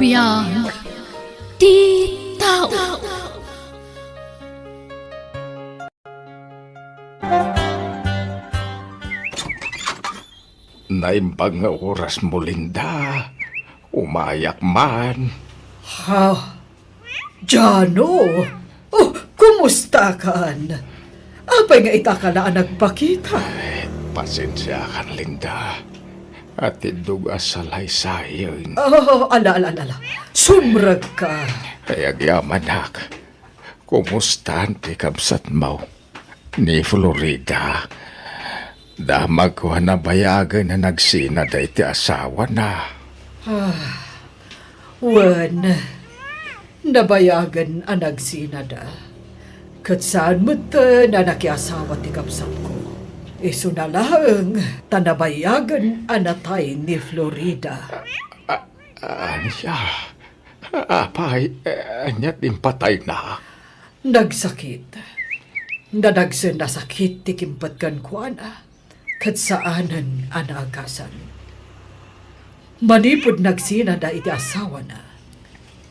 Biyag ti tao. Naimbang nga oras mo, Linda. Umayak man. Ha? Jano? Oh, kumusta kan? Apay nga ita ka na nagpakita? Pasensya kan, Linda. At iduga sa laysayon. Oh, ala. Sumrag ka. Kaya yamanak. Kumusta ang tikabsat mo? Ni Florida. Damag ko na bayagan na nagsina da iti asawa na. Wan, nabayagan ang nagsinada. Kat saan mo ta na nakiasawa ti kapsat ko? Iso na lang, tanabayagan anatay ni Florida. Anya? Apay, anyat impatay na. Nagsakit. Nadagsan na sakit ti kimpat kan kuana. Kat saanan anagasan. Manipod nagsinada iti asawa na.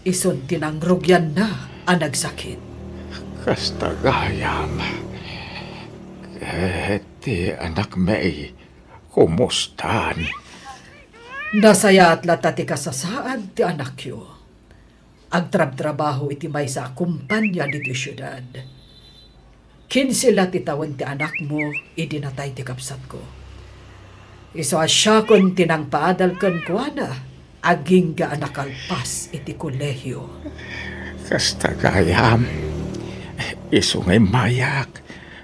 Ison tinangrugyan na ang nagsakit. Kasta gayam. Ti anak may, kumustan? Nasaya at latati kasasaan ti anak yo. Agtrab-trabaho iti may sa kumpanya dito syudad. Kinsila ti tawan ti anak mo, idinatay ti kapsat ko. Iso asya kon tinang paadal kan kuana, aging ga anakalpas iti kolehyo. Kasta gayam. Iso ngay mayak.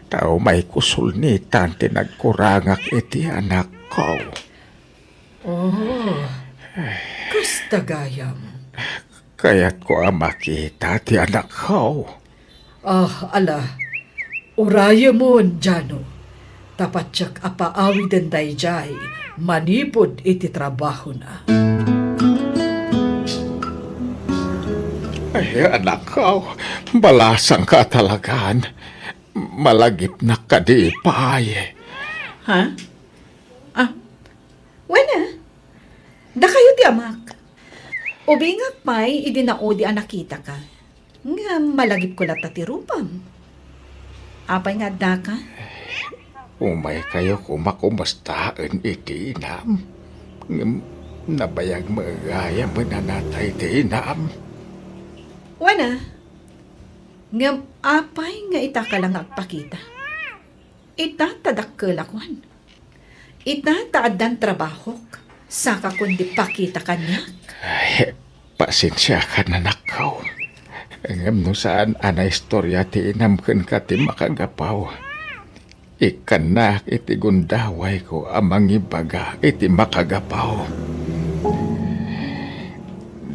Tao may kusulnitan ti nagkurangak iti anak ko. Oh, kasta gayam. Kaya't ko ang makita ti anak ko. Ala, uraya mo, Jano. Tapat siyak apaawi den dayjay, manipod iti trabaho na. Ay, anak ko, balasang ka talagaan. Malagip na kadipay. Ha? Wala. Da kayo ti amak. Ubingak pa'y idinao di anakita ka. Nga malagip ko lata ti rupam. Apay nga da ka? Umay kayo kumakumastaan iti inam. Nabayag magaya mo na natay ti inam. Wala. Nga apay nga ita ka lang agpakita. Ita tadakkelakwan. Ita taadan trabahok. Saka kundi pakita kanya. Ay, pasensya ka na nakaw. Ngam no saan ana istorya ti inam ken ka ti makagapaw. Ikan na iti gundaway ko amang ibaga iti makagapaw.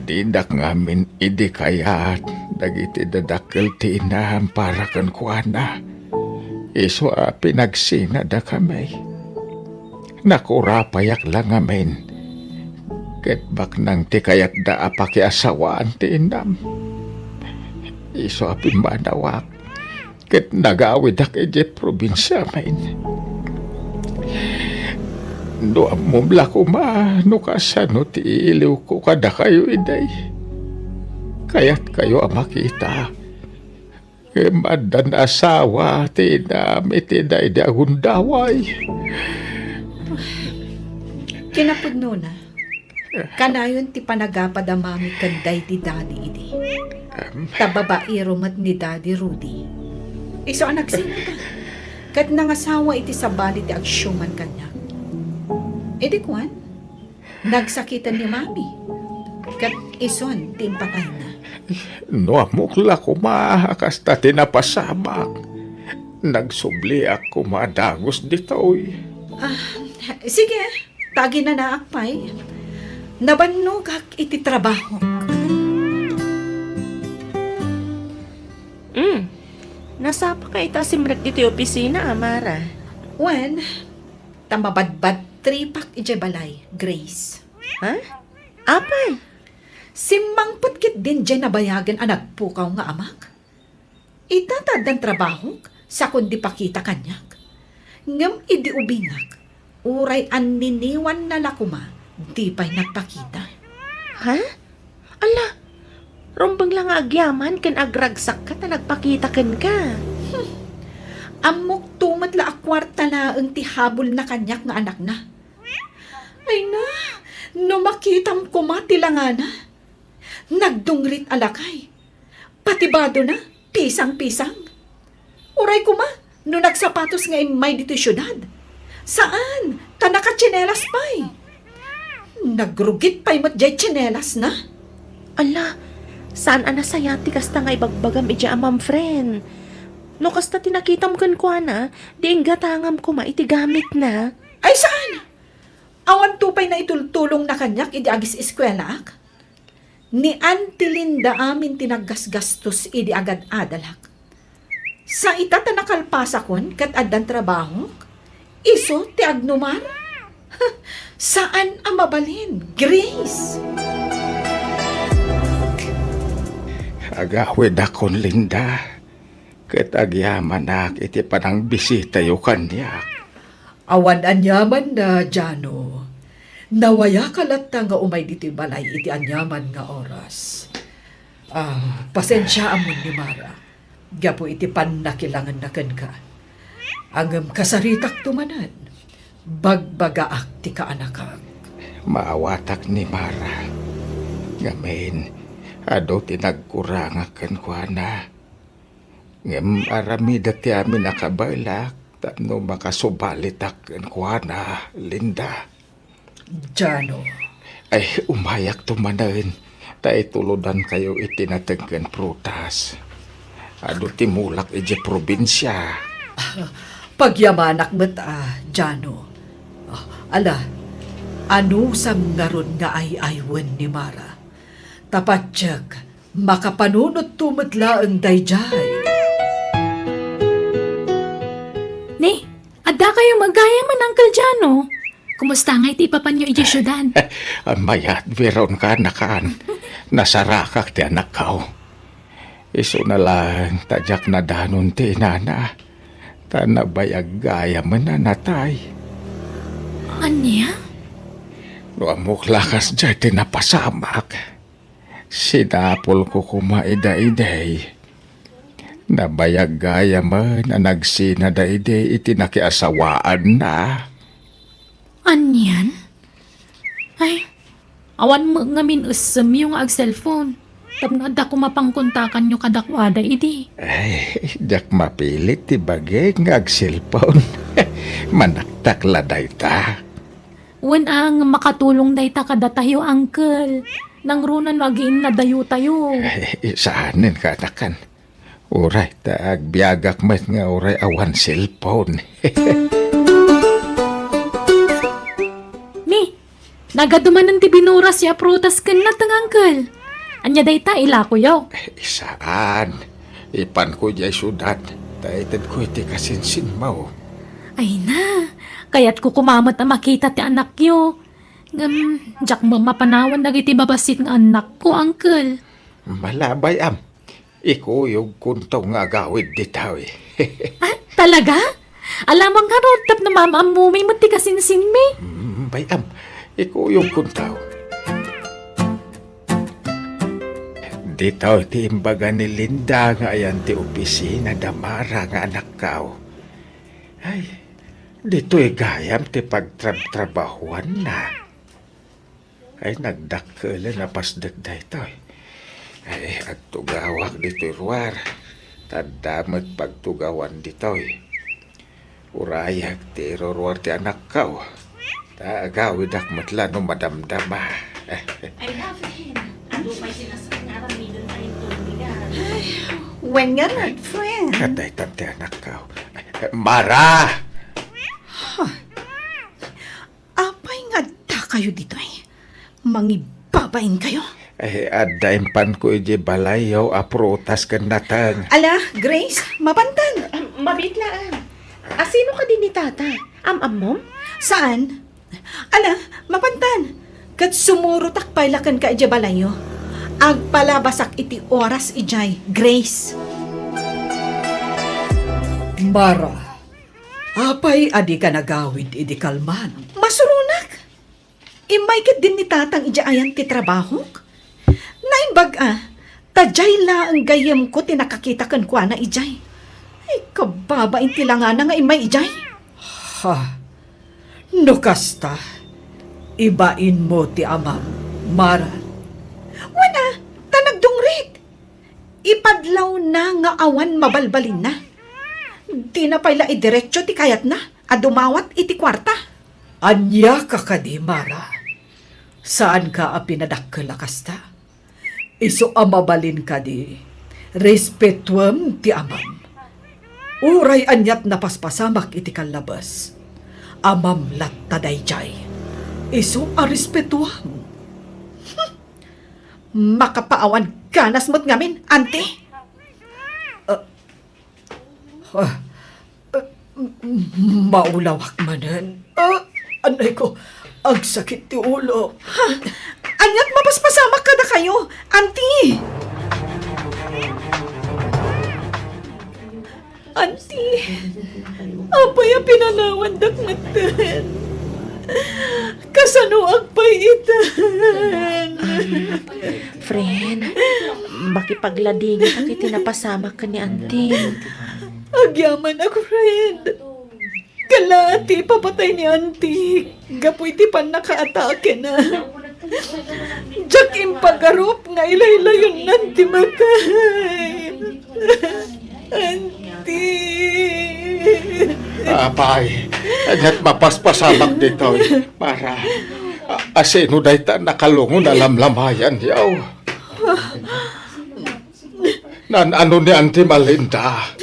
Didak ngamin idi kayat dagiti dadakkel ti inam para kan kuana. Iso pinagsina da kami. Nakurapayak lang amin. Ket bak nang ti kayat da apaki asawaan ti inam. Iso manawak. Ket nagawid ak iti probinsya main. No amumla ko no kasano ti iliw ko kada kayo iday. Kaya't kayo ang makita. Madan asawa ti inam iti day di agundaway. Kinapudno na. Kanayon ti panagapad ang mami kanday ti daddy idi. Tababairo mat ni daddy Rudy. Iso anak sino ka? Kat nangasawa iti sabali ti agsyuman kanya. Edi kwan, nagsakitan ni mami. Kat ison ti impatay na. No amukla ko kasta tinapasamak. Nagsubli ako madagos ditoy. Sige, tagi na naakpay. Nabannog hak iti trabaho. Nasapa ka ita simrek iti opisina, Amara. Wen, tamabadbad tripak ije balay, Grace. Ha? Apay? Simmang putkit din dyan nabayagan ang nagpukaw nga amak. Itatad ang trabaho sa kundi pakita kanyak. Ngam idi ubingak, uray an niniwan na lakuma, di pa'y nagpakita. Ha? Ala, rumbang lang agyaman kan agragsak ka ta nagpakita kan ka. Amok tumatla a kwarta na ang tihabol na kanyak nga anak na. Ay na, no makitam ko matilangan na. Nagdungrit alakay. Patibado na, pisang-pisang. Uray ko ma, no nagsapatos nga imay dito syudad. Saan? Kanaka-tsinelas pa'y. Nagrugit pa'y mat jay tsinelas na. Ala, saan anasayati kasta nga ibagbagam ija amam friend? No kasta tinakita mo kan kwa na, di ang gatangam ko maitigamit na. Ay saan? Awan tupay na itultulong na kanyak idi agis eskwela ak. Ni Auntie Linda amin tinaggasgastos idi agad adalak. Sa itata nakalpasa kon kat addan trabaho, iso ti agnumar. Saan ang mabalin? Grace! Agawid akon, Linda. Ket agyaman ak iti panang bisita yu kanya. Awan anyaman na, Jano. Nawaya kalata nga umay dito balay iti anyaman nga oras. Pasensya amon ni Mara. Gapo iti panakilangan na ka. Angam kasaritak tumanan. Bagbagaak ti kaanakak. Maawatak ni Mara. Ngamen, ado tinagkurang akan kwa na. Ngem arami dati amin nakabalak, tapno makasubalitak kan kwa na, Linda. Jano, Ay, umayak tumanan. Tay tuludan kayo itinatagkan prutas. Ado timulak ije probinsya. pagyamanak met Jano. Ala, ano sam ngaron nga ay-aywan ni Mara? Tapatsyag, makapanunot tumatla ang dayjay. Ni, adda kayo magaya man, Uncle Jano. Kumusta nga iti papanyo iti syudad? Mayat, veron ka nakaan. Nasarakak ti anak kao. Iso na lang, tadyak na danon ti nana. Tanabayag gaya man na natay. Anya? No amok lakas dyan ti napasamak. Sinapol ko kumaida-iday. Nabayag gaya man na nagsinada-iday iti nakiasawaan na. Anyan? Ay, awan mo ngamin usam yung ag-cellphone. Tapno adda ko mapangkontakan nyo kadakwada idi. Ay, dak mapilit ti bagay nga ag-cellphone. Manaktak laday ta. Wen ang makatulong day ta kada tayo, Uncle. Nang runan magin na dayo tayo. Ay, saanin ka nakan. Uray, taag biyagak met nga uray awan cellphone. Ni, nagaduman ng tibinuras ya prutas kan natang, Uncle. Anya day ta ilako yaw. Saan? Ipan ko jay syudad. Taitad ko iti kasinsin mo. Ay na, kaya't ko kumamat na makita ti anak yo. Jak mo mapanawan dagiti babasit nga anak ko, Uncle. Malabay am. Ikuyog kunto nga gawid ditaw eh. Ah, talaga? Alamang nga rodtap na mamamumay mo ti kasinsin mi. Bayam, ikuyog kuntaw. Ditaw ti imbaga ni Linda nga ayan ti opisina damara nga anak kao. Ay, dito'y gayam ti pagtrabahuan na. Ay, nagdakkel na pasdag da ito eh. Ay, agtugawak dito'y ruwar. Tadamat pagtugawan dito'y. Urayag ti ruwar ti anak kao. Taagawid akmatla no madamdama. Ay, David, ano may sinasabi nga ramidon pa rin tuligan? When nga not, friend. Katay ti anak kao. Mara! Apay nga da kayo dito eh. Mangibabain kayo. Ay, adaimpan ko iji balayaw aprutas kan natang. Ala, Grace, mapantan. Mabitlaan. Sino ka din ni tata? Am mom? Saan? Ala, mapantan. Kat sumurutak pailakan ka ija balayo. Agpalabasak iti oras ijay, Grace. Mara, apay adi ka nagawid idi kalman. Masurunak. Imay kat din ni tatang ija ayan ti trabaho. Imbag tajay la ang gayam ko tinakakita kan kwa na ijay. Ay, kababa inti lang nga na nga imay ijay. Ha, no kasta, ibain mo ti amam, Mara. Wana, tanagdungrit. Ipadlaw na nga awan mabalbalin na. Di na pala idiretso ti kayat na, adumawat iti kwarta. Anya ka kadi, Mara. Saan ka a pinadakkel kasta? Iso amabalin ka di, respetuam ti amam. Uray anyat napaspasamak iti kalabas. Amam lat tadayjay. Iso a respetuam. Makapaawan ganas mo't ngamin, ante. Maulawak manan. Anay ko, ang sakit ti ulo. Anyat mapaspasamak ka na kayo, ante. Auntie, apay ang pinanawan dakmatan. Kasano agpay itan. Friend, makipaglading ka kiti napasama ka ni auntie. Agyaman ako, friend. Kalati, papatay ni auntie. Gapoy ti pan nakaatake na. Diyak impagarup nga ilaylayon nanti matay. Apay, anyat mapaspasamak dito, para asino day ta nakalungon alamlamayan yaw. Ano ni Auntie Malinda?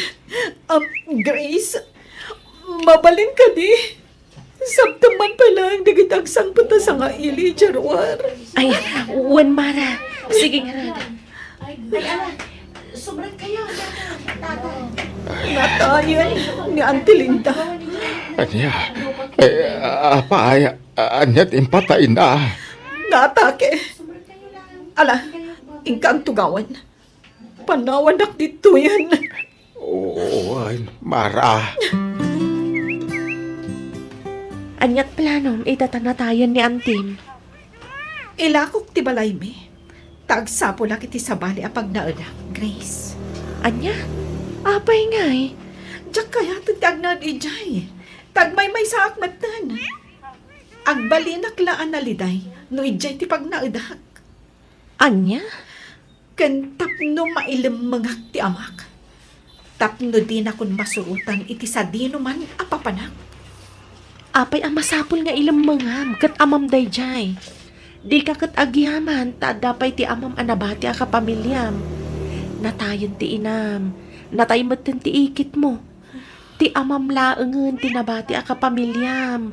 Grace, mabalin ka di. Sabtaman pala ang digitagsang puta sa nga ili, Jarwar. Ay, Wan Mara. Sige nga rin. Natayan ni Auntie Linda. Anya, apay, anyat impatay na. Naatake. Ala, ingkang tugawan. Panawanak dito yan. Oo, Mara. Anyat planom, itatanatayan ni Antim. Ilakok ti balay mi. Tagsapo lang iti sabali apag naanak, Grace. Anya? Apay nga eh. Diyak kaya tagnaad ijay. Tagmay-may sa akmatan. Agbalinak laan na liday, no ijay ti pagnaadak. Anya? Kan tapno mailim mangak ti amak. Tapno din akong masurutan iti sadino man apapanak. Apay ang masapul nga ilang mangam, kat amam dayjay. Di ka kat agyaman, tadapay ti amam anabati a kapamilyam. Natayan ti inam, nataymat ti ikit mo. Ti amam laengen tinabati a kapamilyam.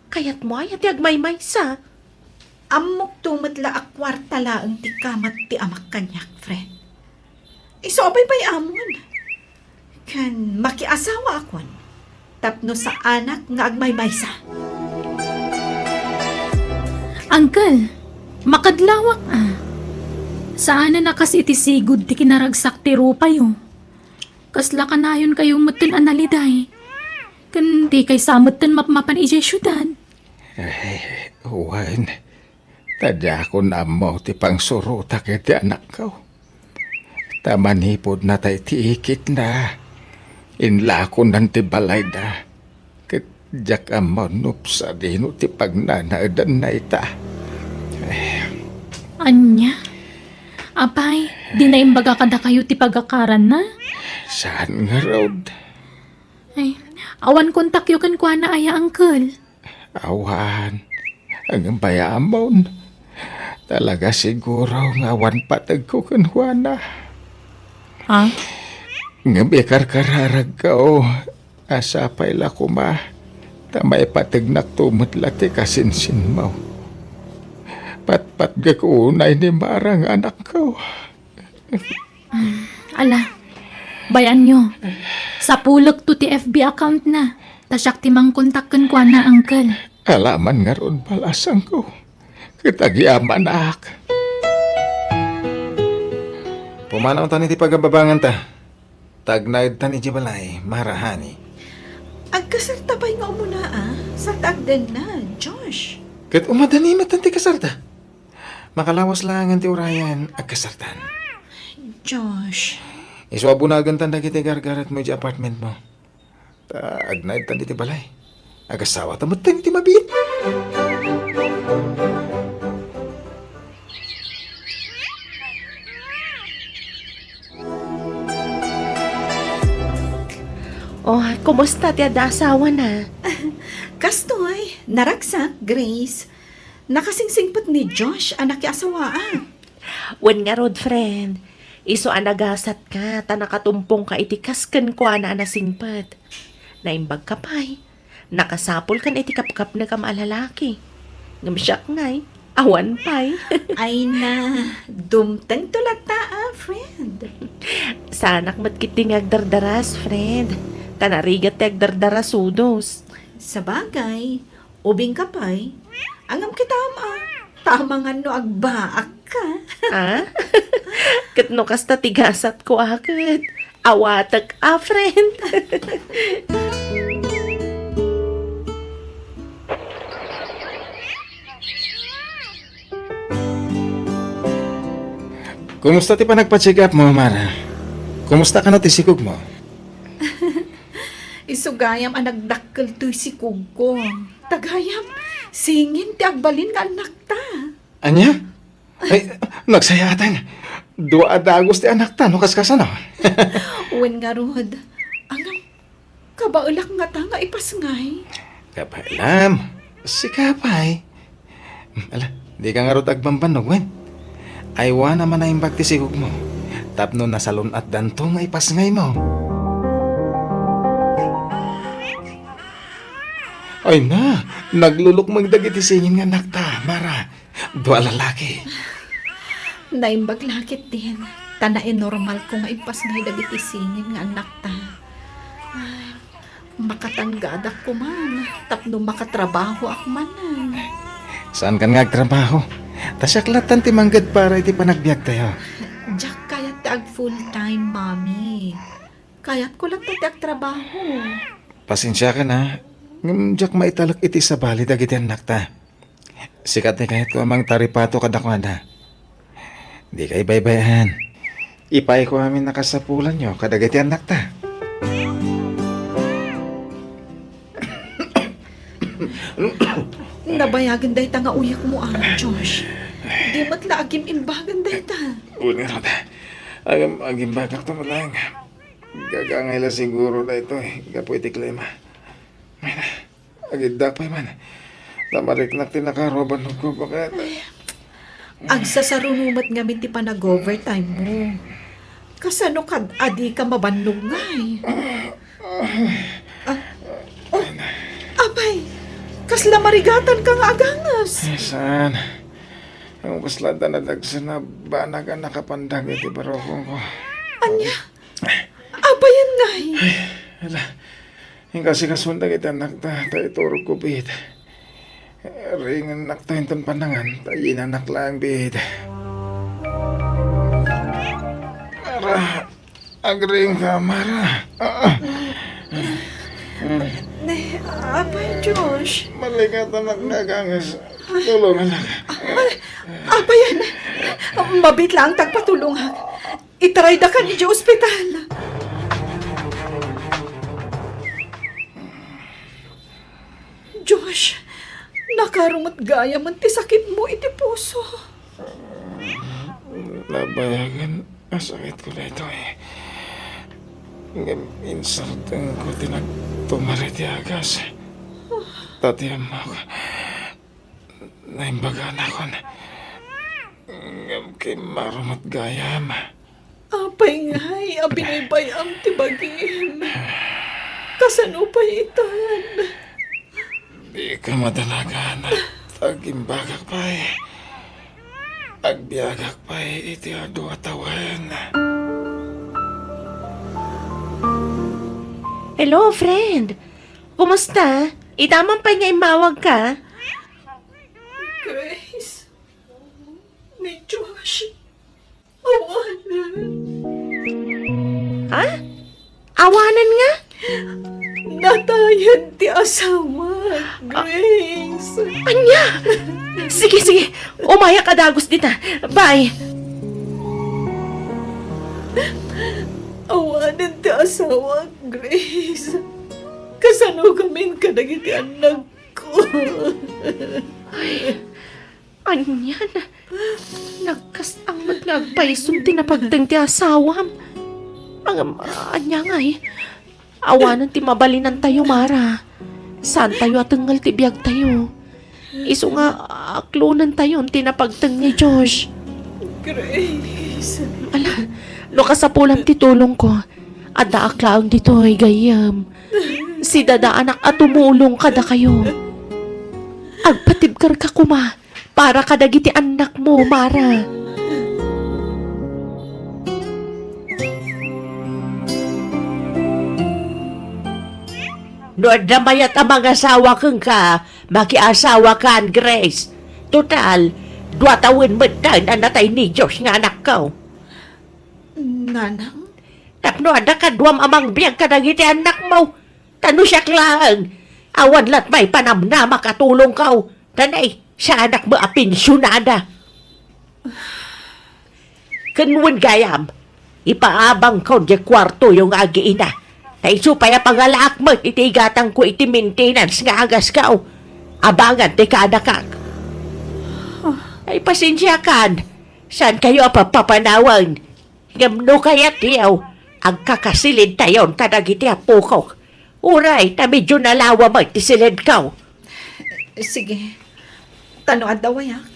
Kayat mo ay ti agmay-may sa. Amok tumatla akwarta laang ti kamat ti amak kanyak, friend. Isobay pa'y amon. Kan makiasawa akon. Tapno sa anak nga agmay-maysa. Uncle, makadlawak Saan na nakas iti sigud ti kinaragsak ti rupayo? Kasla kanayon kayong matan analiday. Kan di kay samatan mapmapan ijay syudad. Uwan, tadya ko na mo ti pangsuruta kay ti anak ko. Tamanipod na tay ti ikit na. Inla ko nan ti balay da. Kadyak amanup sa dino ti pagnanaadan na ita. Anya? Apay, di na imbaga kada kayo ti pagakaran na? Saan nga road? Ay, awan kontak yu kan kwa na aya, uncle. Awan, ang bayamon. Talaga siguro nga awan patag ko kanwana. Ha? Nga bikarkararag ka o. Asa pa'y lakuma. Tamay patignak tumutla ti kasinsin mo. Patpat gakunay ni Marang anak ko. Ala, bayan nyo. Sa pulok to ti FB account na. Tasyak ti mang kontak kan kwa na, uncle. Alaman nga ron palasang ko. Kitagyaman ak. Pumanaw tan iti pagababangan ta. Tagnaid tan iti balay, marahani. Agkasartabay nga umuna sa tagden na, Josh. Kat umadanimat tan ti kasarta. Makalawas lang ang ti urayan agkasartan. Josh, Isuabunagan tan dagiti gargarat mo di apartment mo. Ta agnaid tan diti balay. Agasawa ta mo tan iti mabit. Oh, kumusta ti ada asawa na? kastoy, naragsak, Grace. Nakasingsingpot ni Josh, anak ki asawaan. Wen nga rod, friend. Iso anagasat ka, ta nakatumpong ka iti kasken ko na anasingpet. Naimbag ka pa'y. Nakasapol kan iti kapkap na kamalalaki. Ngamsyak nga'y, awan pa'y. Ay na, dumteng tulata friend. Sanak matkiting agdardaras, friend. Tanarigat ti agdardaras udos. Sa bagay, ubing ka pa'y. Angam kitama. Tama nga no agbaak ka. Ah? Katno kasta tigasat ko akit. Awatag friend. Kumusta ti pa nagpa-check up mo, Mara? Kumusta ka na ti sikog mo? Isugayam ang nagdakkel to'y si Kugko. Tagayam, singin ti agbalin nga anak ta. Anya? Ay, nagsayatan. Dua adagos ti anak ta, no kaskasa no? Uwen nga rod, angam, kabaulak nga ta nga ipasngay. Kapailam, si Kapay. Ala, di ka nga ro tagbambanog, wen. Aywa naman na imbag ti sikog mo. Tapno nasalon at danto nga ipasngay mo. Ay na, naglulukmang dagiti singin nga anak ta, Mara. Dua lalaki. Naimbag lakit din. Tanae normal ko nga ipasngay dagiti singin nga anak ta. Ay, makatanggadak ko man. Tapno makatrabaho ak manan. Saan kan nga agtrabaho? Tasyaklatan ti manggad para iti panagbiag tayo. Jack kayat ti ag full time, mami. Kayat ko lang ti ag trabaho. Pasensya ka na. Ngam jak maitalak iti sa bali dagiti anak ta. Sikat ni kahit ko amang taripato kadakwada. Di kay baybayan. Ipay ko amin nakasapulan nyo kadagiti anak ta. Nabayagan day ta nga uyak mo Josh. Di mo't laagim imbagan day ta. Uli ro ta. Agim bagak to malang. Gagangay la siguro na ito eh. Gapo iti klima. May na. Agid dapay man. Tamariknak tinakaroban ko bakit. Agsasarunumat nga ti pa nag-overtime mo. Kasano kad adi ka mabanlog nga eh. Abay, kasla marigatan ka nga agangas. Saan? Ang kaslada na dagsa na banagan nakapandag iti barokong ko. Anya, abayan nga eh. Ala, yung kasi kasundag iti anak ta, tayo turog ko bihit. Ringan anak ta yung pandangan, tayo inanak lang bihit. Mara, agring ka, Mara. Ne, abay Josh. Malikat anak nagangas. Tulungan lang. Abayan, mabit lang tagpatulong ha. Itaray da ka ni Diyo ospital. Josh, nakarumot gaya man ti sakit mo iti puso. Labayagan, masakit ko na ito eh. Insartan ko tinagtumari ti agas. Tatiyam mo ko. Naimbagan ako na. Ngam kay marumat gayam. Apay ngay, abinaybay ang tibagin. Kasanupay itan. Di ka madalagan at agimbagak pa eh. Agbiagak pa eh, iti ado atawan. Hello, friend. Kumusta? Itamang pa nga imawag ka? Grace, ni Josh, awanan. Ha? Awanan nga? Natayan ti asawa, Grace. Anya? Sige, sige. Umaya ka dagos dita. Bye. Awanan ti asawa, Grace. Kasano kaming kadagiti anak ko. Anyan. Nagkasamot nga agpaisun tinapagtang ti asawam. Anya nga eh. Awanan ti mabalinan tayo, Mara. Saan tayo atenggal ti biyag tayo? Iso nga aklunan tayo tinapagtang ni Josh. Grace. Ala, no kasapulam ti tulong ko. Ada aklaang dito ay gayam. Si dada anak at tumulong kada kayo. Agpatibkar ka kuma para kadagiti anak mo, Mara. No, damayat ang mga asawa kang ka, makiasawa kan, Grace. Total, 2 taon matang na natay ni Diyos nga anak ko. Nanang? Tapno, ada ka duwam amang biyag ka nagiti anak mo. Tano siya klang. Awan lat may panamna makatulong ka. Tanay, sa anak mo apinsyonada. Kanwan gayam, ipaabang ko di kwarto yung agiina. Taiso paya pangalaak mo, itigatang ko iti maintenance nga agas ka. Abangan, ti kadakak. Ay, pasensya kan. Saan kayo papapanawang? Ngamno kaya tiyaw, ang kakasilid tayon kadagiti apo ko. Uray, na medyo nalawa mo iti silid ka. Sige. Tano at dawayak.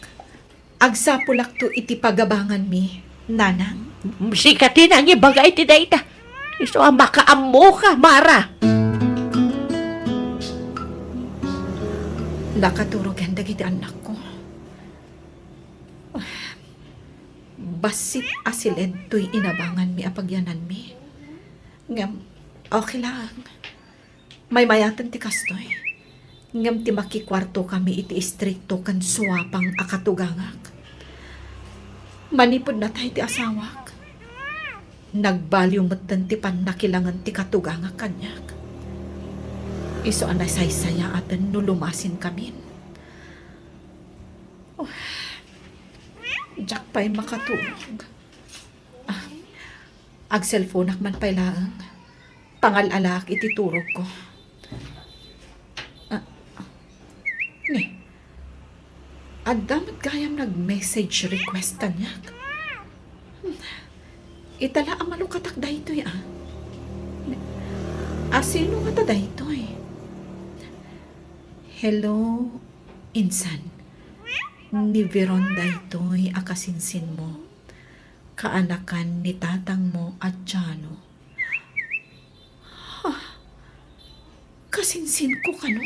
Agsapulak to iti pagabangan mi, nanang. Sikatin ang ibagay ti dayta. Iso ang makaammo ka, Mara. Nakaturogan dagiti anak ko. Basit asiled to'y inabangan mi apagyanan mi. Ngam, okay lang. May mayatan ti kastoy. Ngam ti makikwarto kami iti istrikto kan suwapang akatugangak. Manipod na tayo ti asawak. Nagbaliw matan ti nakilangan ti katugangak kanyak. Iso anay saysaya atan no lumasin kami. Oh, Jack pa'y makatulog. Ag-cellphone man pa'y laang. Pangalalak iti turog ko. Ni, adamat gayam nag-message request kanyak. Itala ang malukatak daytoy sino nga ta daytoy? Hello, insan. Ni Veron daytoy akasinsin mo. Kaanakan ni tatang mo at Jano. Kasinsin ko kano?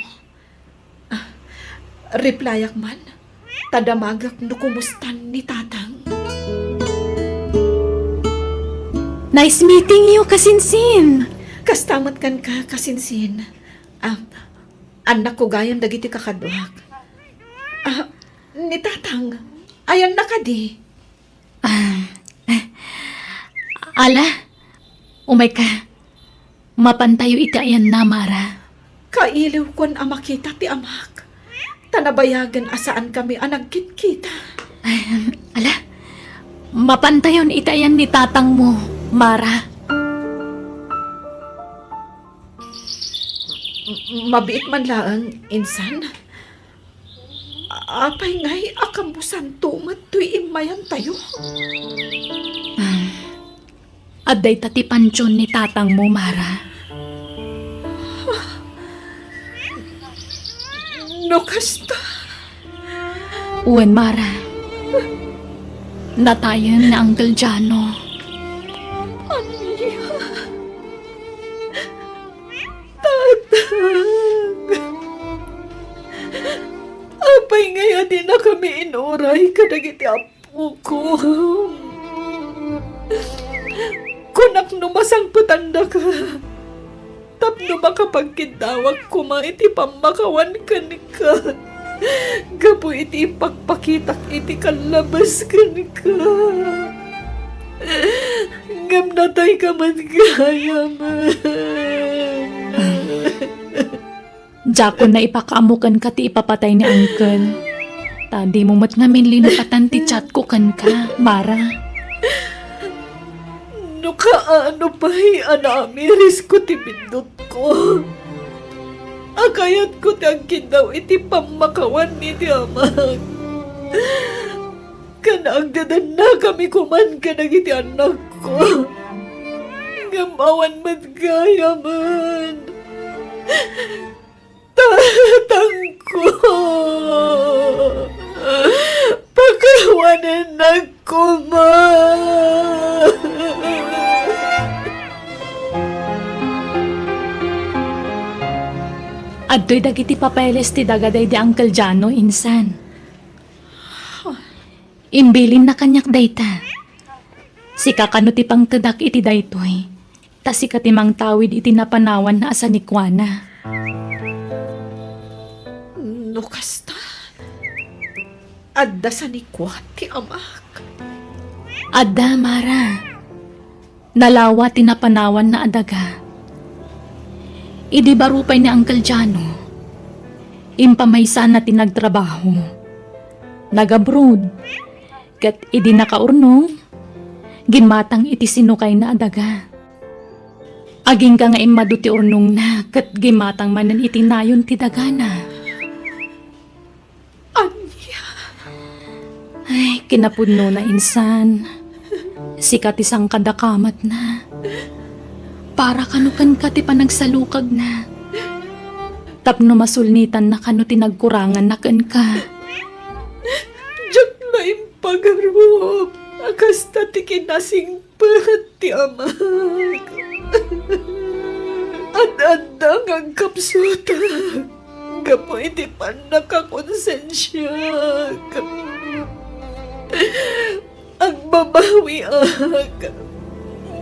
Replyak man. Tadamagak no kumustan ni tatang. Nice meeting you, kasinsin. Kastamat kan ka, kasinsin. Anak ko gayam dagiti kakaduak. Ni tatang, ayan na ka di. Ala, umay ka. Mapantayo iti ayan na, Mara. Kailiw kon makita ti amak. Tanabayagan asaan kami nagkit-kita. Ala, mapantayon iti ayan ni tatang mo, Mara. Mabiit man lang, insan. Apay ngay akamusan tumat to'y imayan tayo. Aday tati pansyon ni tatang mo, Mara. No kasta. Uwan, Mara. Natayan na Uncle Jano. Apay ngayon din na kami inuray kadagiti apo ko. Kunak numasang patanda ka. Tapno makapagkindawag kuma iti pamakawan ka ni ka. Gapo iti ipagpakitak iti kalabas ka ni ka. Ngam natay ka man gaya man. Diyakon na ipakaamukan ka ti ipapatay ni Uncle. Tadi mo mat ngamin linapatan ti chat ko kan ka, Mara. No kaano pa'y anamiris ko ti bindot ko. Akayat ko ti agkin daw iti pamakawan ni ti amag. Kanagdadan na kami kuman ka iti anak ko. Ngamawan matgaya man. Tatang ko. Pagkawanan ako man. Adto'y dagiti papeles ti dagaday di Uncle Jano, insan. Imbilin na kanyak dayta. Si kakano ti pangtadak iti daytoy. Ta si katimang tawid iti napanawan na asa ni Kuana. No kasta. Adda sa ni ti amak. Adda, Mara. Nalawa ti napanawan na adaga. Idi barupay ni Uncle Jano. Impamaysa na tinagtrabaho. Nag-abroad. Kat idi nakaurnong. Ginmatang iti sinukay na adaga. Aging ka nga imado ti urnong na. Kat gimatang manan iti nayon ti dagana. Anya. Ay, kinapudno na insan. Sikat isang kadakamat na. Para kanukan ka ti panagsalukag na. Tapno masulnitan na kano tinagkurangan na kan ka. Diyak na impagarup. Akasta ti kinasing ti amag. Ad-adang ang kapsuta. Gapo iti pan nakakonsensya. Ang babawi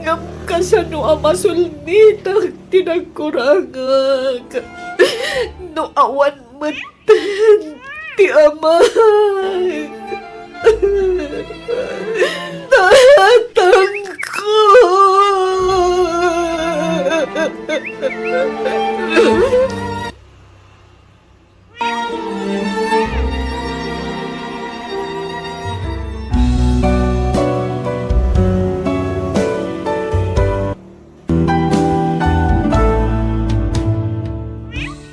ngam kasano amasulnitag tinagkurangag. No awan matan ti amag. Tatang ko.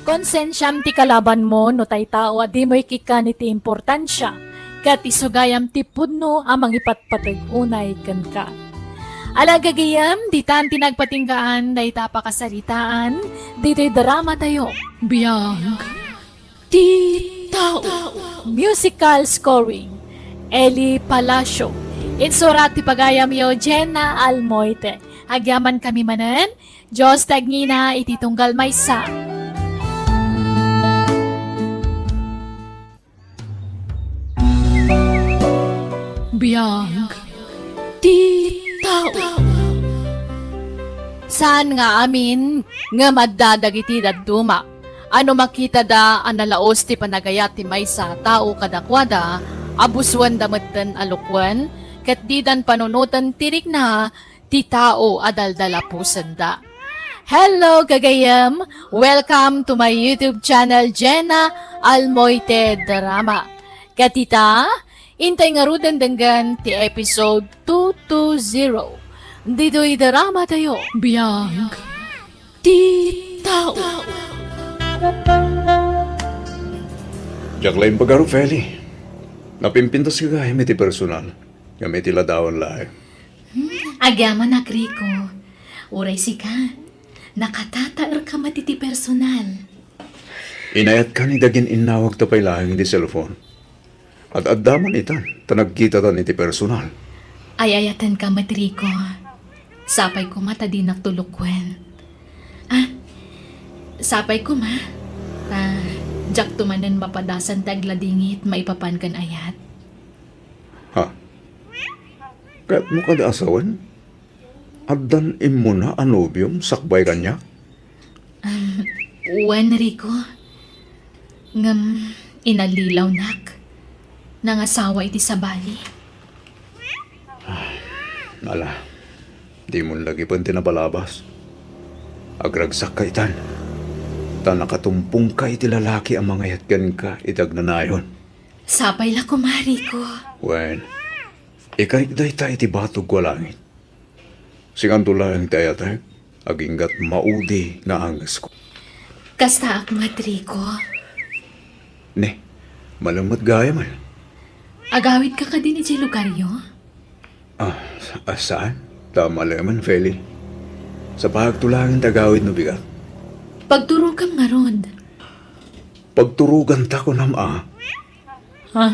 Konsensyam ti kalaban mo no tay tao di mo'y kikan iti importansya. Kat isugayam ti pudno amang ipatpatag unay kan ka. Alagagayam, ditan tinagpatinggaan na itapakasalitaan, dito'y drama tayo. Biyag. Ti tao. Musical scoring. Eli Palacio. Insurat ti pagayam yo Jenna Almoite. Agyaman kami manen, Diyos tagngina ititunggal maysa. Biyag. Ti tao. Saan nga amin nga maddadagiti daduma? Ano makita da analaos ti panagayat ti maysa tao kadakwada, abuswan dametten alukwan, ket didan panunutan tirik na ti tao adaldalapusan da. Hello kagayam! Welcome to my YouTube channel Jenna Almoite Drama. Katita, intay nga rudan denggan ti episode 220. Dito'y drama tayo. Biyag. Ti tao. Diyak lain pagaro, Feli. Napimpintas ka gaya may ti personal. Nga may ti ladawan lahi. Agyaman na, Kriko. Uray si ka. Nakatataar ka matiti personal. Inayat ka ni dagin inawag tapay lahing di cellphone. At addaman itan, tanagkita tan iti personal. Ayayatan ka, Matriko. Sapay ko mata di nagtulukwen. Sapay ko ma. Jak tumanan mapadasan tagladingit maipapan kan ayat. Ha? Kaya't mo ka da asawan? Addan imo na anobium sakbay kanya? Uwan, Rico. Ngam inalilaw nak. Nangasawa iti sa bali. Nala, di mo lagi pang tinabalabas. Agragsak ka itan. Ta nakatumpong ka iti lalaki ang mga yatgan ka itag na nayon. Sapay la kumari ko. Wen, ikarigday ta iti batog ko langit. Singan tulang tayatag, aginggat maudi nga angas ko. Kasta akmat, Rico. Ne, malamat gaya man. Agawid ka ka din iti lugaryo? Saan? Tama laman, Feli. Sa pagtulangin tagawid no bigat. Pagturo kam nga rod. Pagturugan ta ko nama, Ha?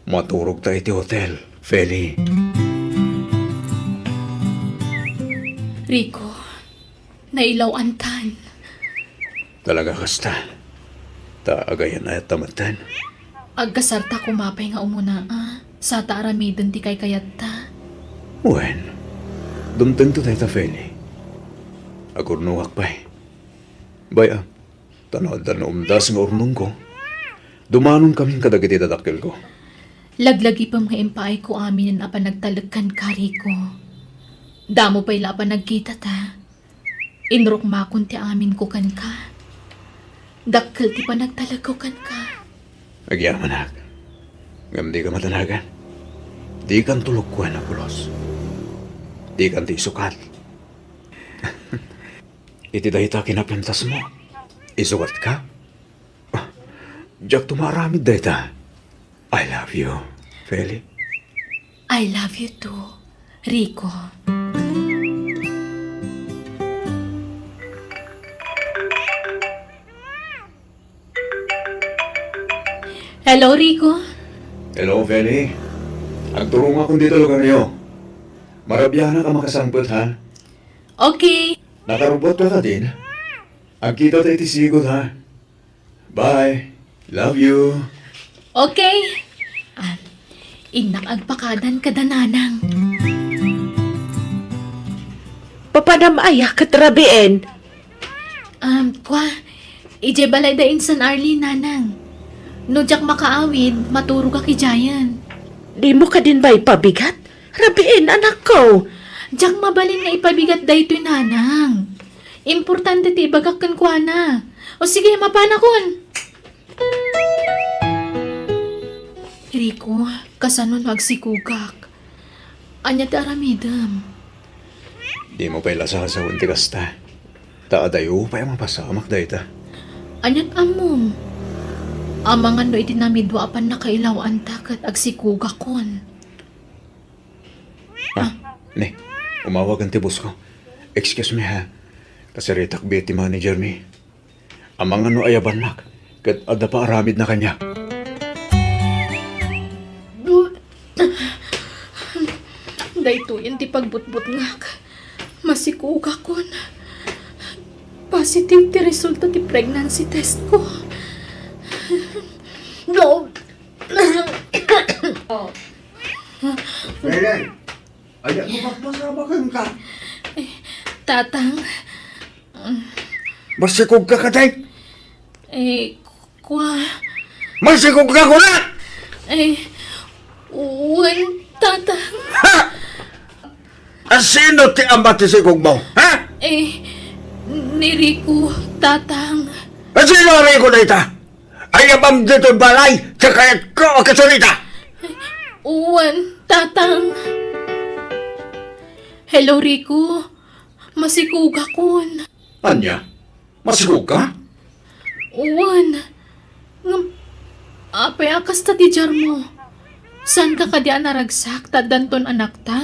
maturog ta iti hotel, Feli. Rico, nailaw antan. Talaga kasta. Ta agayan na tamatan. Agkasarta kumapay nga umuna, sa taaramidan ti kay kayat ta. Wen, dumteng to tayo ta, Feli. Agurnuwak pa eh. Baya, tanood na umdas nga urnong ko. Dumanon kaming kadagiti dadakil ko. Laglagi pa mga impaay ko amin na nagtalagkan ka, Rico. Damo pa'y lapan nagkita ta. Inrok makon ti amin ko kan ka. Dakkel ti pa nagtalag ko kan ka. Agyaman ak. Ngam di ka matanagan. Di kan tulog ko na pulos. Di kan ti sukat. Iti dahi ta kinapintas mo. Isukat ka? Diyak tumaramid dahi ta. I love you, Feli. I love you too, Rico. Hello, Rico. Hello, Feli. Agturong akong dito lugar niyo. Marabyahan ka makasangpot, ha? Okay. Nakarubot ka ka din. Agkita tayo tisigot, ha? Bye. Love you. Okay. Inak agpakadan kadananang. Papanamaya katrabien. Kwa, ije balay da insan Arlie nanang. No jak makaawid, maturo ka kijayan. Di mo ka din ba ipabigat? Rabien, anak ko. Jak mabalin nga ipabigat da ito'y nanang. Importante ti bagakan kwa na. O sige, mapanakon. Rico, kasanon magsikugak. Anya ti aramidam. Di mo pa ilasahan sa unti kasta. Taadayo pa yung mapasamak dahi ta. Anyat amom. Amangan no itinamidwa apan nakailawan takat agsikugakon. Ne, umawag ang tibos ko. Excuse me, ha? Kasi ritak ti manager mi. Amang ano ayaban nak. Kat ada pa aramid na kanya. Dayto yan ti pagbutbut ngak. Masikugakon. Positive ti resulta ti pregnancy test ko. No. Feli, ayan mo magpasamakan ka. Tatang, Masikog ka katay. kwa, Masikog ka ko na! uwan, tatang, Sino ti ang matisikog mo? Ha? niriku, tatang, Sino rin ko na ita? Ayabam dito balay, tsaka ko kasunita. uwan, tatang. Hello, Rico. Masikugakon. Anya? Masikog ka? Uwan. Apay akas ta ti jar mo. San ka kadi naragsak ta danton anak ta?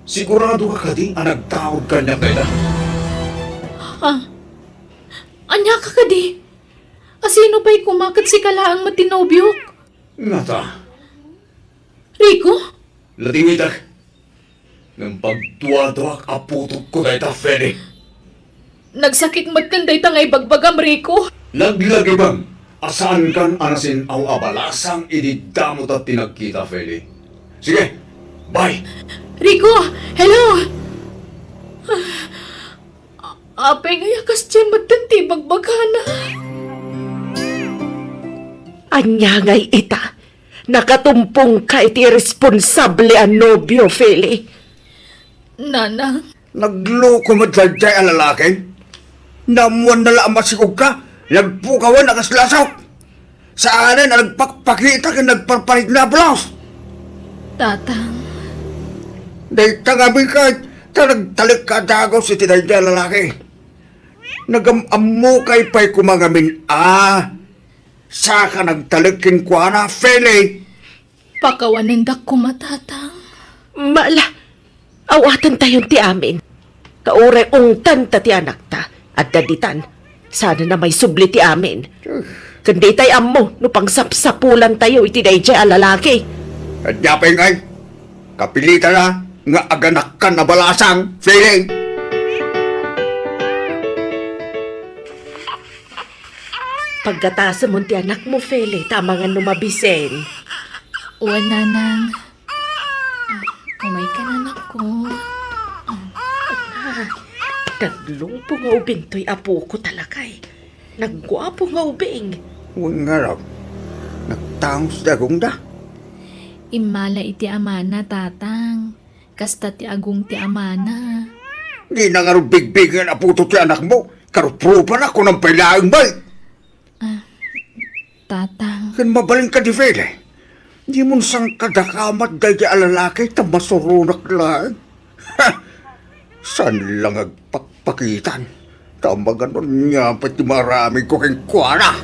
Sigurado ka di ang nagtawag ka niya kaya. Anya ka kadi? Asino pa'y kumakat si kalaang matinobyok? Nga ta, Rico? latingitak. Nang pagtuwa-tuwak aputok ko na ita, Feli. Nagsakit matkanday ta ngay bagbagam, Rico. Laglagi bang, asaan kan anasin aw abalasang ididamot at tinagkita, Feli. Sige, bye. Rico! Hello! Apay ngay akas dyan matanti bagbagana. Anya ngay ita. Nakatumpong ka iti responsable ang nobyo, Feli. Nanang, Nagloko mo tadyay ang lalaki? Namuan na lang masikog ka? Nagpukawan na kaslasaw? Sa anin, nagpakita ka nagpapalit na blouse. Tatang, Dahil tangabi ka, nagtalik ka dagaw si tinay niya lalaki. Nagamamu kay pa'y kumangamin, saka nagtalikin kwa na, Feli. pakawanan dak ko matatang. Mala, awatan tayon ti amin. Kauray ungtan ta ti anak ta, at daditan, sana na may subli ti amin. Kundi tay ammo, no pang sapsapulan tayo iti dayjay alalaki. At yapay ngay, kapilitan na, nga aganak ka na balasang, Feli. Pagkatasa mo ti anak mo, Feli, tama nga numabisen. Uwan, nanang. Umay ka na, anak ko. Taglong po nga ubing to'y apo ko talakay. Nagwapo nga ubing. Huwag nga raw, nagtangos dagong da. Imala iti amana, tatang. Kasta ti agong ti amana. Di na nga rin big-big na puto ti anak mo. Karuprupan ako ng pailaing bay. Tatang, Kan mabaling ka di Feli. Di mo sang kadakamat dahil alalaki ta masurunak lang. Ha! Saan lang agpakpakitan? Tama ganon niya pati marami ko keng kuwana.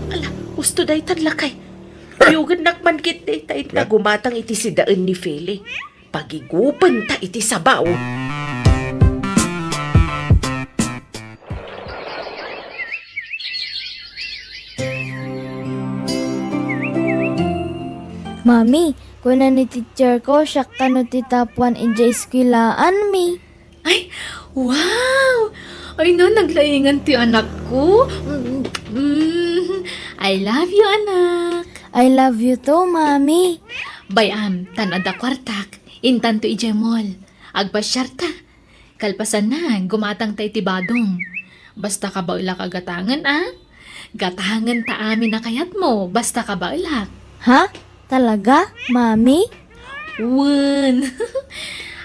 Ala, gusto day talakay. Ayugan nakman kit day tayo na gumatang iti si daan ni Feli. Pagigupan ta iti sabaw. Mami, kuna ni teacher ko, siya ka no titapuan inja eskwilaan mi. ay, wow! Ay no, naglaingan ti anak ko. I love you, anak. I love you too, mami. Bayam, tanada kwartak. Intan to ijemol. Agpasyarta. Kalpasan na, gumatang tay tibadong. Basta ka ba ulak agatangan, Gatangan ta amin na kayat mo, basta ka ba ulak. Ha? Talaga, mami? Wan!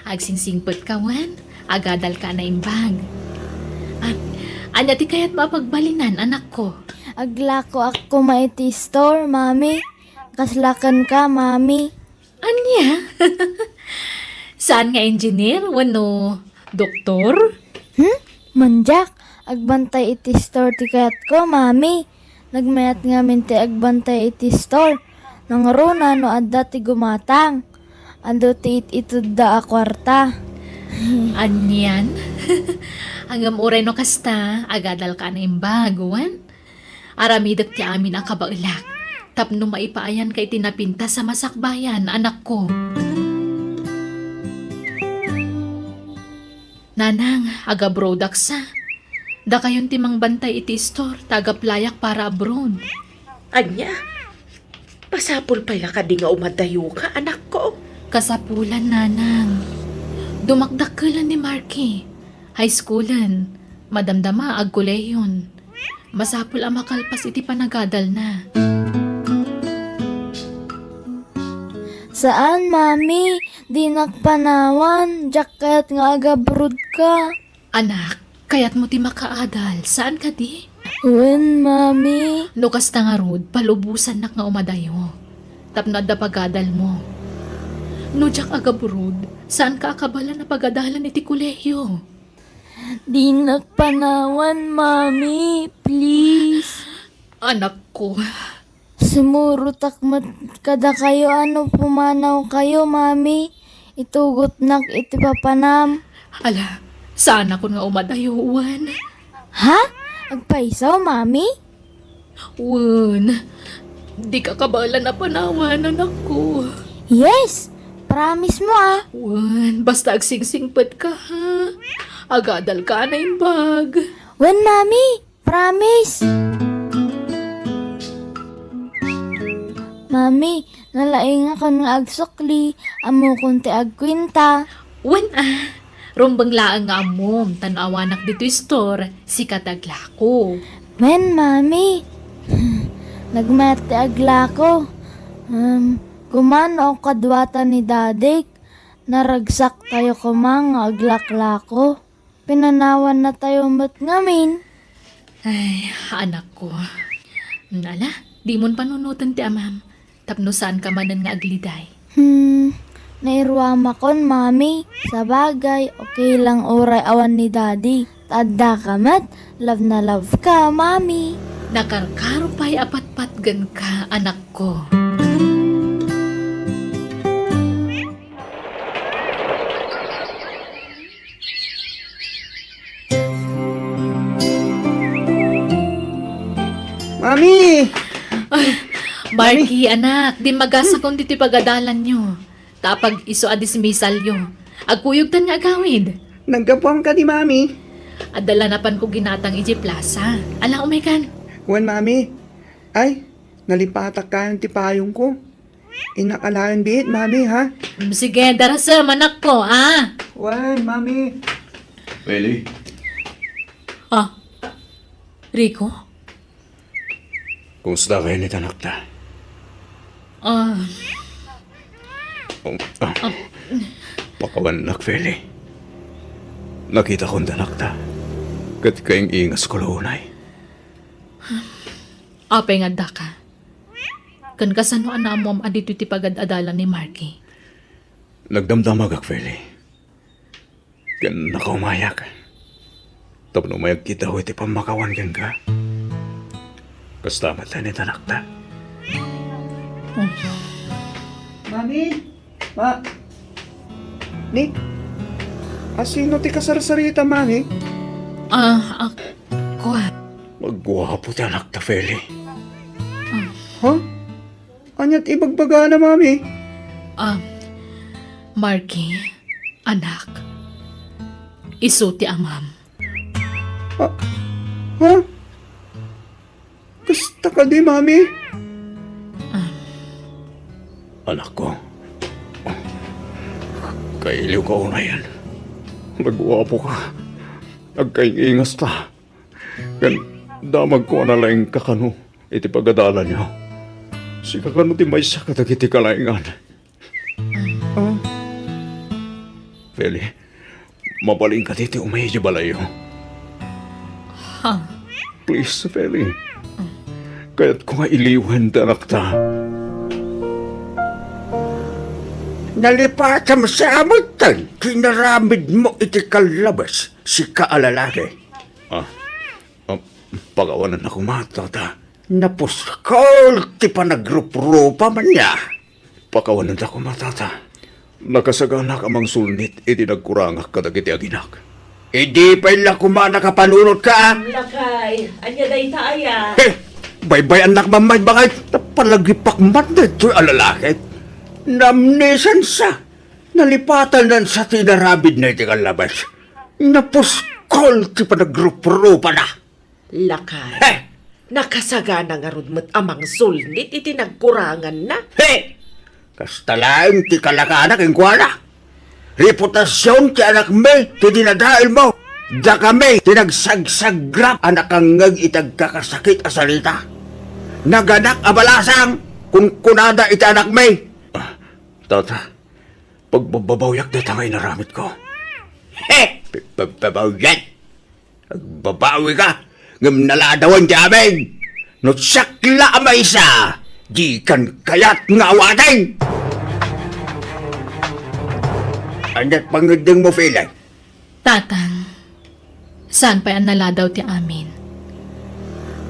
Agsingsingpot ka, Wan. Agadal ka na imbag. Anya ti kayat mapagbalinan, anak ko. Aglako ako maiti store, mami. Kaslakan ka, mami. Anya? Saan nga engineer? Wano, doktor? Manjak, agbantay iti store ti kayat ko, mami. Nagmayat nga minti agbantay iti store. Nangaruna no adda ti gumatang. Ando ti itud da a kwarta. Anyan? Hanggang uray no kasta, agadal ka na imbaguan. Aramidot ti amin ang kabaulak. Tapno maipaayan kay tinapinta sa masakbayan, anak ko. Nanang, aga brodaksa. Da kayon timang bantay iti store, taga playak para abroad. Anya? Pasapul pa ka di nga umadayo ka, anak ko. Kasapulan, nanang. Dumakdakkelan ni Marky. High schoolan. Madamdama ag kolehiyon. Masapul ang makalpas iti panagadal na. Saan, mami? Di nakpanawan. Jacket nga agabrod ka. Anak, kayat mo ti makaadal. Saan ka di? Uwan, mami. Lukas na nga rod, palubusan nak nga umadayo. Tapno da pagadal mo. No jak agabrod, saan ka akabala na pagadalan iti kolehyo? Di nakpanawan, mami. Please. Anak ko, Sumuro takmat kada kayo ano pumanaw kayo, mami. Itugot nak iti papanam. ala, saan ako nga umadayo, Uwan? Ha? Agpaisaw, mami? Uwan, di ka kabala na panawan, anak ko. Yes! Promise mo Uwan, basta agsingsingpad ka, ha? Agadal ka na yung bag. When, mami? Promise! Mami, nalaing ako nga agsukli. Amo kunti agkwinta. Uwan, rumbang laang nga amom, tanawanak dito store, si kataglako. When, mami? Nagmati agla ko. Kumano ang kadwata ni dadik. Naragsak tayo kumang aglaklako. Pinanawan na tayo mat ngamin. Ay, anak ko. Nala, Di mon panunutan ti amam. Tapno saan ka manan nga agliday. Nairwama kon, mami. Sa bagay, okay lang oray awan ni daddy. Tadda ka mat, love na love ka, mami. Nakarkaro pa'y apat-patgan ka, anak ko. Mami! Marky, anak, di magasa kung dito pagadalan nyo. Tapag iso adismisal yo. Agkuyog nga agawid. Naggapuan ka di Mami. Adala na pan ko ginatang iji plaza. Alang umikan. Wan Mami. Ay, nalipatak ka ng tipayong ko. Inakalayan bihit Mami ha. Sige, darasa, manak ko, ah. Wan Mami. Feli, Ah, Rico? kumusta kayo ni anak ta? Ah, Pakawanak, Feli. Nakita kong danak ta. Kat kayong ingas ko launay. apay nga da ka. Kan kasano anamom adito ti pagad-adalan ni Marky. Nagdamdamag ak, Feli. Kan nakaumayak. Tapno mayag kita ho iti pamakawan kan ka. Kastamat na ni anak ta. Mami? Ni? Asino ti kasarsarita Mami? Ah, ako. Magwapo ti anak ta, Feli. Ha? Anyat ibagbaga na Mami? Ah, Marky, anak. Iso ti amam. Ha? Kasta ka di Mami? Anak ko. Kailiw ka una yan. Nagwapo ka. Nagkaingas ta. Kan damag ko na lang kakano. Iti pagadala niyo. Si kakano ti may sa katagiti kalaingan. Feli, mabaling ka titi umayji balayo. Ha? Please, Feli. Kaya't ko nga iliwan danak ta. Nalipatan sa amutan, kinaramid mo iti kalabas, si kaalalaki. Pagawanan ako matata. Napuskol, ti panagrup-rupa man niya. Pakawanan ako matata. Nakasagana ka mang sulnit, iti nagkurangak kadagiti aginak. Idi pa ila kumana kapanunod ka. Lakay, anya day taaya. Baybay anak mamay bakit napalagipak man dito alalaki. Namnesan sa, nalipatan nan sa tinarabid na iti kalabas. Napuskol, ti panagrup-rupa na. Lakay, nakasagana nga rudmat amang sulnit iti nagkurangan na. Kastalain ti kalakanak ang kuwana. Reputasyon ti anak may, ti dinadail mo. Da kami, ti nagsagsagrap anak ang itagkakasakit a salita. Naganak abalasang, kung kunada iti anak may. Tata, pagbabawyak na tangay naramit ko. Pagbabawiyan. Agbabawi ka, ngam naladawan di amin. No sakla amay isa, di kan kayat nga awatin. Anat pangudeng mo, Philay. Tatang, saan pa yan naladaw ti amin?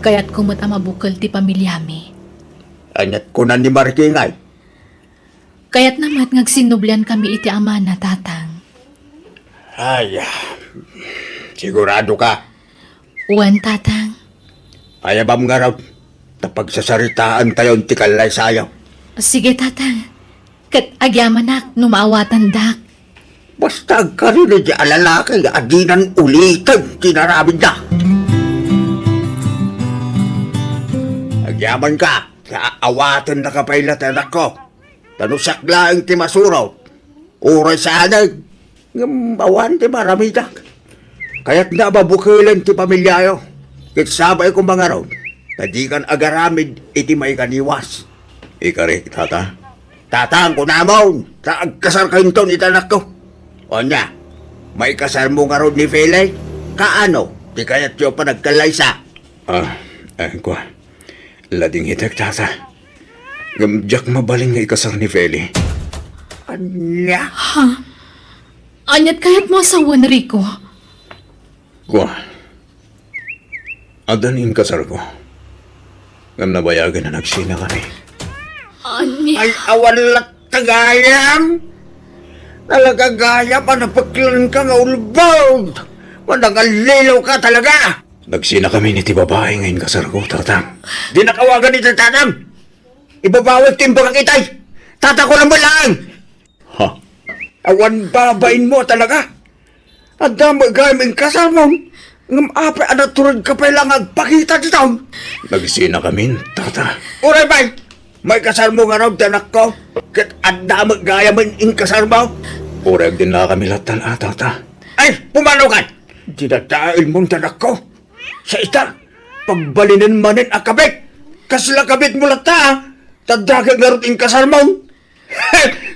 Kaya't kumot ang mabukal ti pamilyami. Anat ko na ni Marky ngay. Kaya't namat ngagsinublian kami iti ama na tatang. Ay, sigurado ka. Uwan tatang. Ayabam nga raw, tapagsasaritaan tayo ti kalay sayo. Sige tatang. Kat agyamanak, numaawatan dak. Basta agkarin di alalaki, adinan ulitan, tinarabid na. Agyaman ka, kaawatan na kapailat anak ko. Tanusak lang ti masuraw. Uray sa anag, ngayon ti maramidak. Kaya't nababukilan ti pamilyayo. Kitsabay ko mga raw, na di kan agaramid iti may kaniwas. Ikari, tata. Tatang ko namon, sa agkasar kayong itanak ko. O niya, may kasar mo nga ron ni Felay? Kaano? Di kaya't yung panagkalaysa. Ko. Lading hitek, tata. Gamjak mabaling nga ikasar ni Feli. Anya? Anyat kayat mo asawan, Rico. Kwa. Adan in kasar ko. Ngam nabayagan na nagsina kami. Anya. Ay awan lat tagayam. Talagagaya pa napaklan ka nga ulbog. Manangalilaw ka talaga. Nagsina kami ni ti babae ngayon kasar ko, tatang. Di nakawagan ni tatang. Ibabawag timbo kang itay. Tata ko lang lang. Ha? Awan babain mo talaga. At dami gaming kasal mo. Ngam ape anak turun ka pa lang agpakita dito. Nagsina kami, tata. Uray bay. May kasal mo nga raw danak ko. Kat at dami gaya man in kasal mo. Ureg din na kami latan, tata. Ay, pumanaw ka. Dinatail mong danak ko. Sa ita, pagbalinin manin akabit. Kasla kabit mo lata. Tadagag na rin kasal mo.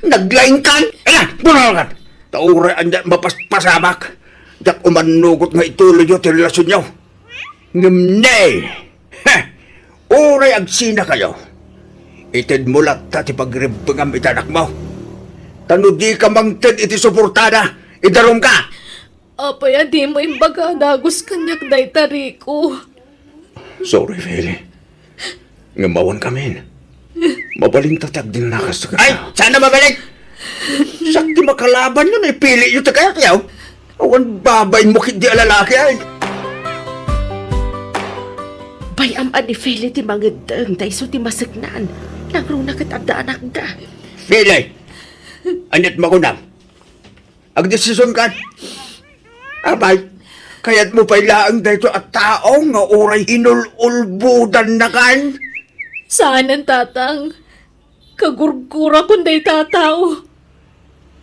Naglaing ka. Ayan, pumanaw ka. Tauray anda mapaspasamak. Dak umanugot nga ituloy yung relasyon nyo. Ngamnay. Uray agsina kayo. Itid mo lang tati pagribang ang itanak mo. Tano di ka mangtid iti suportada. Idarom ka. Apay, adi mo imbaga dagos kanyak day Rico. Sorry, Feli. Ngamawan kami. Mabaling tatag din nakas ka. Ay, sana mabalik. Sakti makalaban yun, ipili yun kaya kayaw. Awan babay mo kit di alalaki ay. Bayam ani Feli ti mangedeng, taiso ti masagnan. Nagro na kat adda anak da. Pili. Anyat makunam. Agdesisyon ka. Abay, kaya't mo pailaang dito at tao nga oray inululbudan na kan. Saan ang tatang? Kagurgura kunday tataw.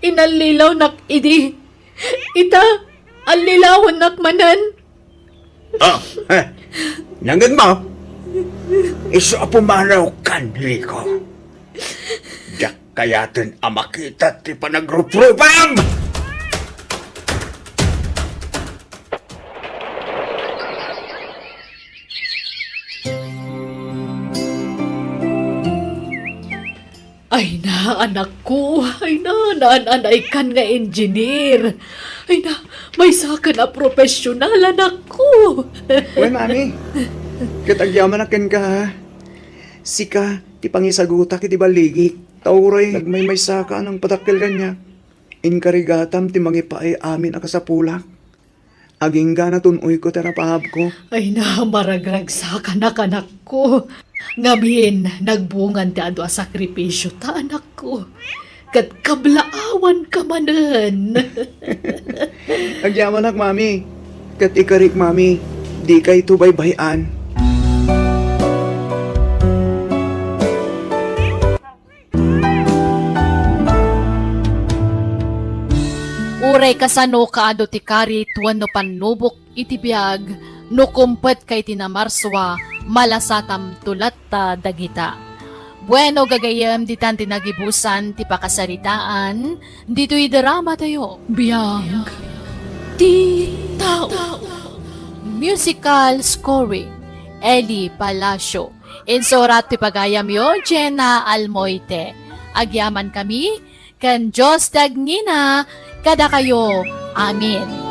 Inalilaw nak idi. Ita, alilawan nak manan. Oh, nangin mo. Iso pumanaw kan, Rico. Dak kayatin amakita ti panagrupropam! Ay na, anak ko. Ay na, nananay kan nga engineer. Ay na, may saka na profesional, anak ko. Uy, mami. Katagyaman akin ka, ha? Sika, ti pangisaguta kiti baligi. Tauray, nagmay saka ng patakil kanya. Inkarigatam ti mangipaay amin akasapulak. Aging gana tunoy ko terapahab ko. Ay na, maragrag saka na kanak ko. Ngamin, nagbungan ti ado a sakripisyo ta, anak ko. Kat kablaawan ka manan. Agyaman ak, mami. Kat ikarik, mami. Di kay tubaybayan. Uray kasano kaado ti kari tuwan no panubok iti biyag no kumpet kay tinamarswa malasatam tulat ta dagita. Bueno gagayam di tan tinagibusan ti pakasaritaan dito'y drama tayo. Biyag, ti tao. Musical scoring Eli Palacio. Insurat ti pagayam yo Jenna Almoite. Agyaman kami kan Diyos dagnina kada kayo. Amin.